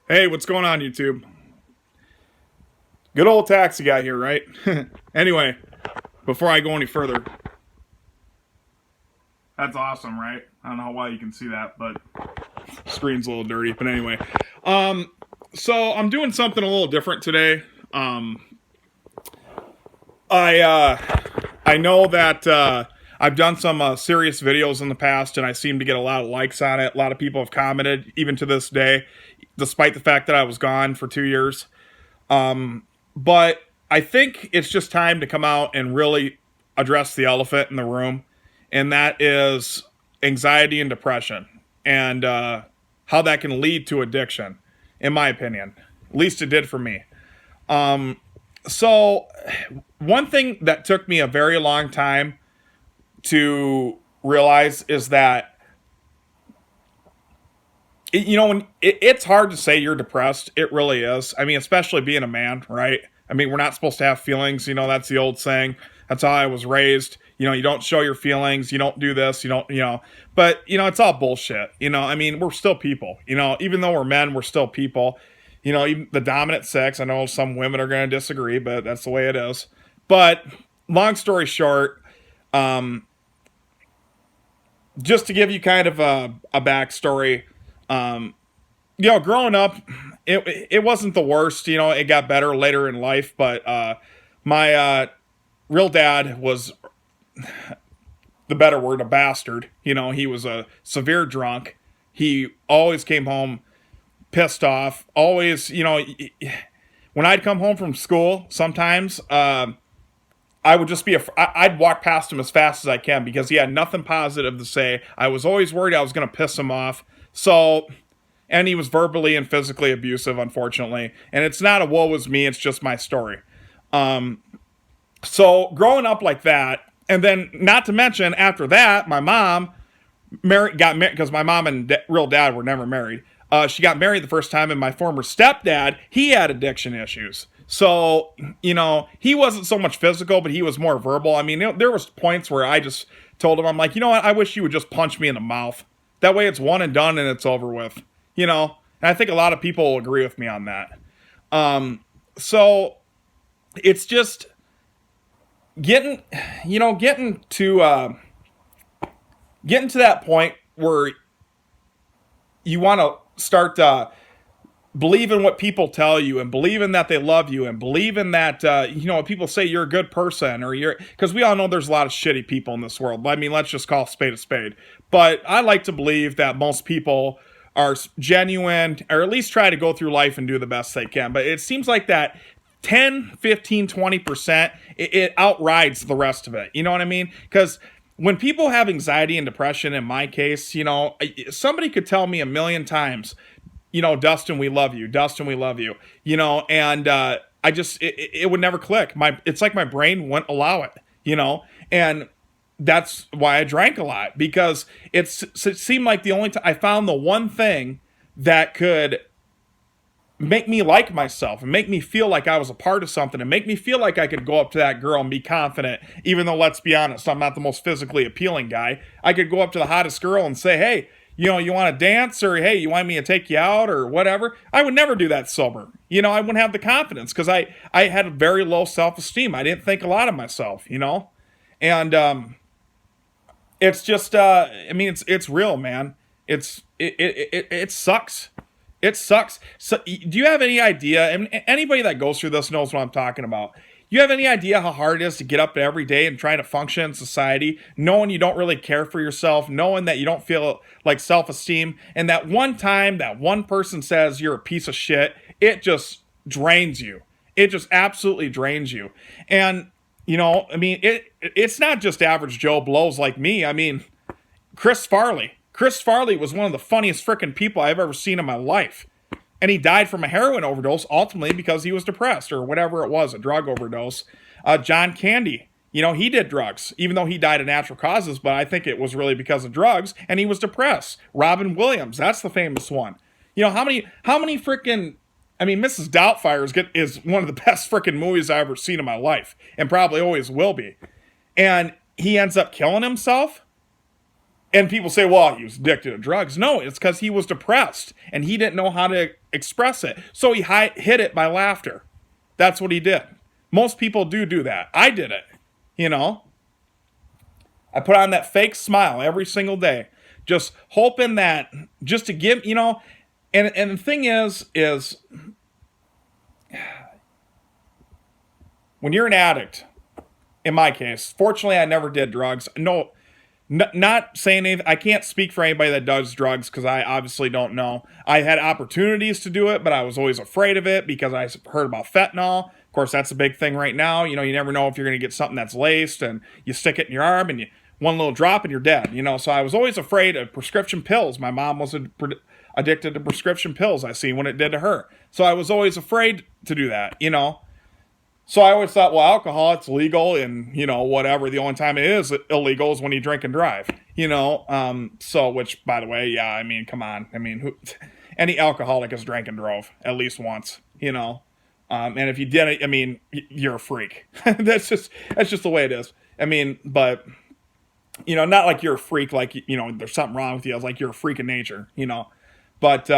Hey, what's going on, YouTube? Good old taxi guy here, right? Anyway, before I go any further, that's awesome, right? I don't know how well you can see that, but screen's a little dirty. But anyway, um, so I'm doing something a little different today. Um, I uh, I know that I've done some serious videos in the past, and I seem to get a lot of likes on it. A lot of people have commented, even to this day, despite the fact that I was gone for 2 years. But I think it's just time to come out and really address the elephant in the room, and that is anxiety and depression, and how that can lead to addiction, in my opinion. At least it did for me. So, one thing that took me a very long time to realize is that when it's hard to say you're depressed. It really is. I mean, especially being a man, right? I mean, we're not supposed to have feelings. That's the old saying. That's how I was raised. You don't show your feelings. You don't do this. You don't. But it's all bullshit. I mean, we're still people. Even though we're men, we're still people. Even the dominant sex. I know some women are going to disagree, but that's the way it is. But long story short, just to give you kind of a backstory. Growing up, it wasn't the worst. It got better later in life, but my real dad was the better word, a bastard. He was a severe drunk. He always came home pissed off. Always, when I'd come home from school, sometimes I would just I'd walk past him as fast as I can because he had nothing positive to say. I was always worried I was going to piss him off. So, and he was verbally and physically abusive, unfortunately. And it's not a woe is me, it's just my story. So growing up like that, and then not to mention after that, my mom got married because my mom and real dad were never married. She got married the first time, and my former stepdad, he had addiction issues. So, he wasn't so much physical, but he was more verbal. I mean, there was points where I just told him, I'm like, you know what? I wish you would just punch me in the mouth. That way it's one and done and it's over with. And I think a lot of people will agree with me on that. So it's just getting, getting to that point where you want to start believing what people tell you and believing that they love you and believing that when people say you're a good person or because we all know there's a lot of shitty people in this world. I mean, let's just call a spade a spade. But I like to believe that most people are genuine, or at least try to go through life and do the best they can. But it seems like that 10, 15, 20%, it outrides the rest of it. You know what I mean? Because when people have anxiety and depression, in my case, somebody could tell me a million times, Dustin, we love you. Dustin, we love you. And I just, it would never click. It's like my brain wouldn't allow it, and that's why I drank a lot, because it seemed like the only time I found the one thing that could make me like myself and make me feel like I was a part of something and make me feel like I could go up to that girl and be confident, even though, let's be honest, I'm not the most physically appealing guy. I could go up to the hottest girl and say, hey, you want to dance, or hey, you want me to take you out, or whatever. I would never do that sober. I wouldn't have the confidence because I had a very low self-esteem. I didn't think a lot of myself, and it's just I mean, it's real, man. It sucks. It sucks. So, do you have any idea? And anybody that goes through this knows what I'm talking about. You have any idea how hard it is to get up every day and try to function in society, knowing you don't really care for yourself, knowing that you don't feel like self-esteem, and that one time that one person says you're a piece of shit, it just drains you. It just absolutely drains you. And I mean, it's not just average Joe Blows like me. I mean, Chris Farley. Chris Farley was one of the funniest freaking people I've ever seen in my life. And he died from a heroin overdose, ultimately because he was depressed or whatever it was, a drug overdose. John Candy, he did drugs, even though he died of natural causes, but I think it was really because of drugs, and he was depressed. Robin Williams, that's the famous one. How many freaking, I mean, Mrs. Doubtfire is one of the best freaking movies I've ever seen in my life, and probably always will be. And he ends up killing himself. And people say, well, he was addicted to drugs. No, it's because he was depressed and he didn't know how to express it. So he hid it by laughter. That's what he did. Most people do that. I did it, you know. I put on that fake smile every single day, just hoping that, just to give, you know, and the thing is when you're an addict, in my case, fortunately I never did drugs. No, not saying anything. I can't speak for anybody that does drugs because I obviously don't know. I had opportunities to do it, but I was always afraid of it because I heard about fentanyl. Of course, that's a big thing right now. You know, you never know if you're going to get something that's laced, and you stick it in your arm, and one little drop, and you're dead. You know, so I was always afraid of prescription pills. My mom was addicted to prescription pills. I seen what it did to her, so I was always afraid to do that. You know. So I always thought, well, alcohol, it's legal, and, you know, whatever. The only time it is illegal is when you drink and drive, you know. So, which, by the way, yeah, I mean, come on. I mean, any alcoholic has drank and drove at least once, you know. And if you didn't, I mean, you're a freak. That's just the way it is. I mean, but, you know, not like you're a freak, like, you know, there's something wrong with you. It's like you're a freak of nature, you know. But,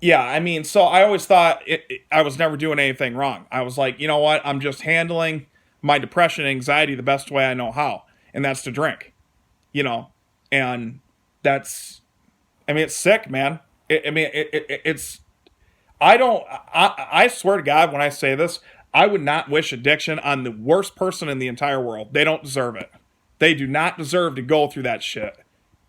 yeah, I mean, so I always thought I was never doing anything wrong. I was like, you know what? I'm just handling my depression and anxiety the best way I know how, and that's to drink, you know? And that's, I mean, it's sick, man. It's, I swear to God, when I say this, I would not wish addiction on the worst person in the entire world. They don't deserve it. They do not deserve to go through that shit.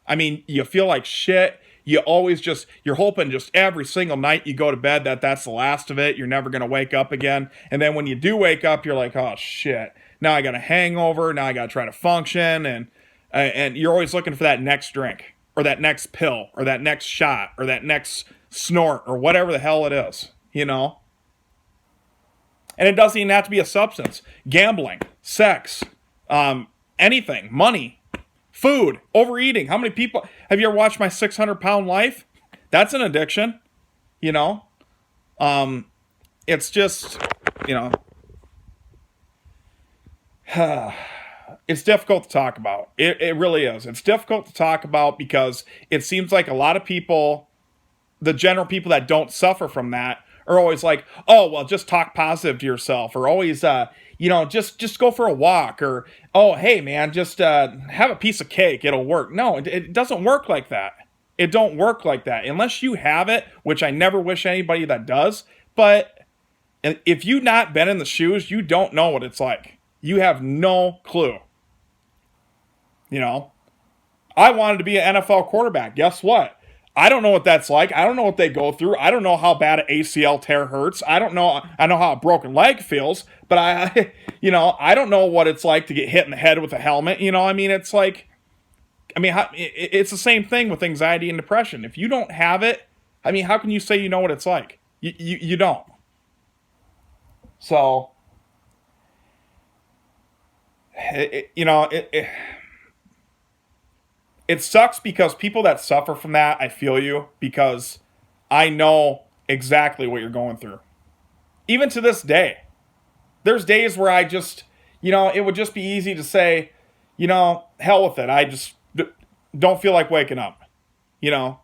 I mean, you feel like shit. You always you're hoping just every single night you go to bed that's the last of it. You're never going to wake up again. And then when you do wake up, you're like, oh shit, now I got a hangover. Now I got to try to function. And you're always looking for that next drink or that next pill or that next shot or that next snort or whatever the hell it is, you know? And it doesn't even have to be a substance. Gambling, sex, anything, money, food, overeating. How many people have you ever watched My 600-Pound Life? That's an addiction, you know. It's just, you know, it's difficult to talk about. It really is. It's difficult to talk about because it seems like a lot of people, the general people that don't suffer from that, are always like, oh, well, just talk positive to yourself, or always, you know, just go for a walk, or, oh, hey, man, just have a piece of cake. It'll work. No, it doesn't work like that. It don't work like that unless you have it, which I never wish anybody that does. But if you've not been in the shoes, you don't know what it's like. You have no clue. You know, I wanted to be an NFL quarterback. Guess what? I don't know what that's like. I don't know what they go through. I don't know how bad an ACL tear hurts. I know how a broken leg feels, but I don't know what it's like to get hit in the head with a helmet. You know, I mean, it's like, it's the same thing with anxiety and depression. If you don't have it, I mean, how can you say you know what it's like? You don't. So, it sucks because people that suffer from that, I feel you, because I know exactly what you're going through. Even to this day, there's days where I just, it would just be easy to say, hell with it. I just don't feel like waking up, I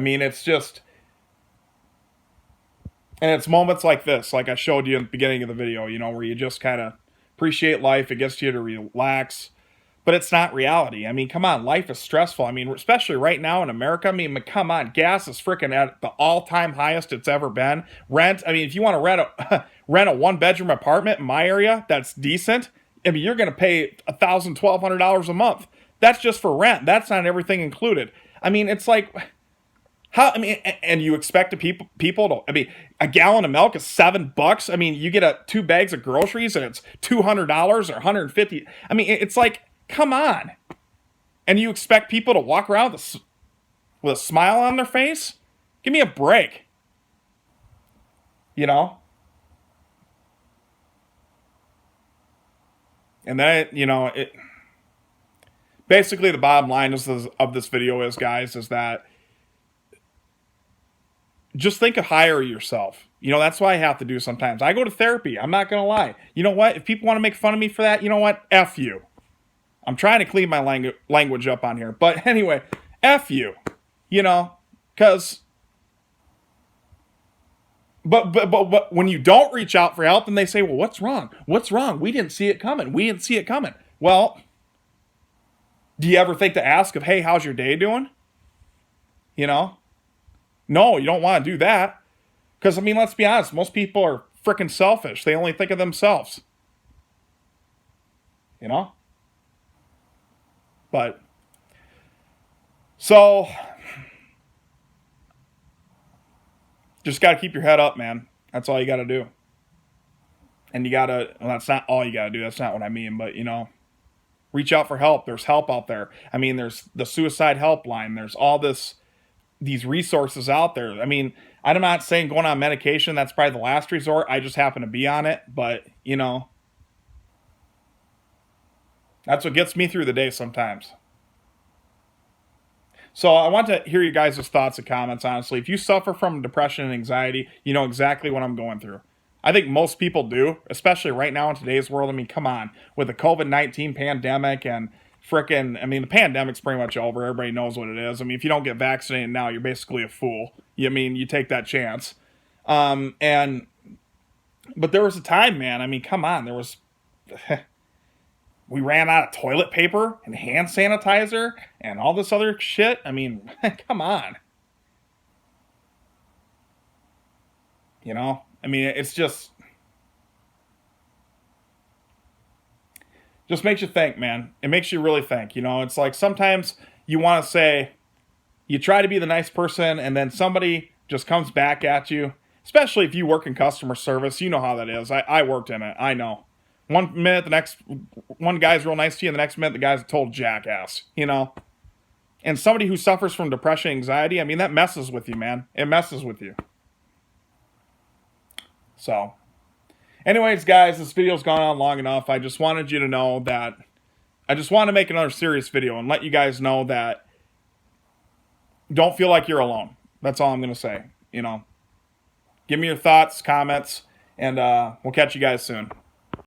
mean, it's just, and it's moments like this, like I showed you in the beginning of the video, where you just kind of appreciate life. It gets you to relax. But it's not reality. I mean, come on, life is stressful. I mean, especially right now in America. I mean, come on, gas is freaking at the all-time highest it's ever been. Rent, I mean, if you want to rent a one-bedroom apartment in my area that's decent, I mean, you're going to pay $1,000, $1,200 a month. That's just for rent. That's not everything included. I mean, it's like, how? I mean, and you expect people to, I mean, a gallon of milk is $7. I mean, you get 2 bags of groceries and it's $200 or $150. I mean, it's like, come on. And you expect people to walk around with a smile on their face? Give me a break. And then, basically the bottom line of this video is, guys, is that just think of higher yourself. That's what I have to do sometimes. I go to therapy. I'm not going to lie. You know what? If people want to make fun of me for that, you know what? F you. I'm trying to clean my language up on here. But anyway, F you. You know, because but when you don't reach out for help, and they say, well, what's wrong? What's wrong? We didn't see it coming. We didn't see it coming. Well, do you ever think to ask of, hey, how's your day doing? You know? No, you don't want to do that. Because, I mean, let's be honest, most people are freaking selfish. They only think of themselves. You know? But, so, just got to keep your head up, man. That's all you got to do. And you got to, well, that's not all you got to do. That's not what I mean. But, you know, reach out for help. There's help out there. I mean, there's the suicide helpline. There's all these resources out there. I mean, I'm not saying going on medication, that's probably the last resort. I just happen to be on it. But, you know, that's what gets me through the day sometimes. So I want to hear you guys' thoughts and comments, honestly. If you suffer from depression and anxiety, you know exactly what I'm going through. I think most people do, especially right now in today's world. I mean, come on. With the COVID-19 pandemic and frickin', I mean, the pandemic's pretty much over. Everybody knows what it is. I mean, if you don't get vaccinated now, you're basically a fool. I mean, you take that chance. But there was a time, man. I mean, come on. There was... We ran out of toilet paper and hand sanitizer and all this other shit. I mean, come on. You know? I mean, it's just makes you think, man. It makes you really think. You know, it's like sometimes you want to say, you try to be the nice person, and then somebody just comes back at you. Especially if you work in customer service. You know how that is. I worked in it. I know. One minute, the next, one guy's real nice to you, and the next minute, the guy's a total jackass, you know? And somebody who suffers from depression, anxiety, I mean, that messes with you, man. It messes with you. So, anyways, guys, this video's gone on long enough. I just wanted you to know that I just want to make another serious video and let you guys know that don't feel like you're alone. That's all I'm going to say, you know? Give me your thoughts, comments, and we'll catch you guys soon.